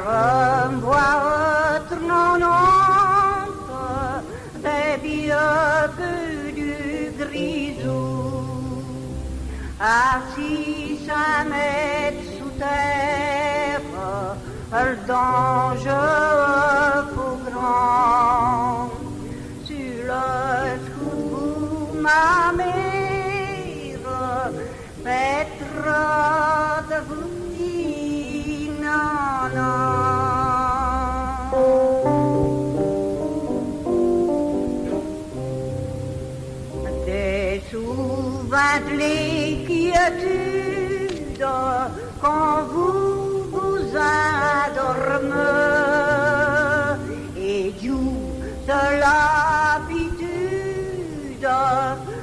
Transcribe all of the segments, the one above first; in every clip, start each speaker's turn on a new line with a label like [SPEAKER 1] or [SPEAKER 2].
[SPEAKER 1] revoir tournante des vieux que du grisou, assis 5 mètres sous terre, le danger faux grand, sur le trou ma mère, maître de vous. Des souvent l'inquiétude quand vous vous endormez et Dieu de l'habitude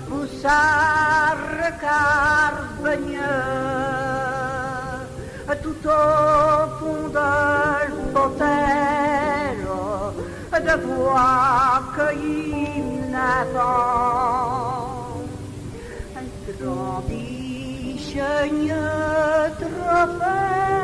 [SPEAKER 1] vous regarde tout au fond de l'hôtel, de voir qu'il n'attend un grand bichonneux trophée.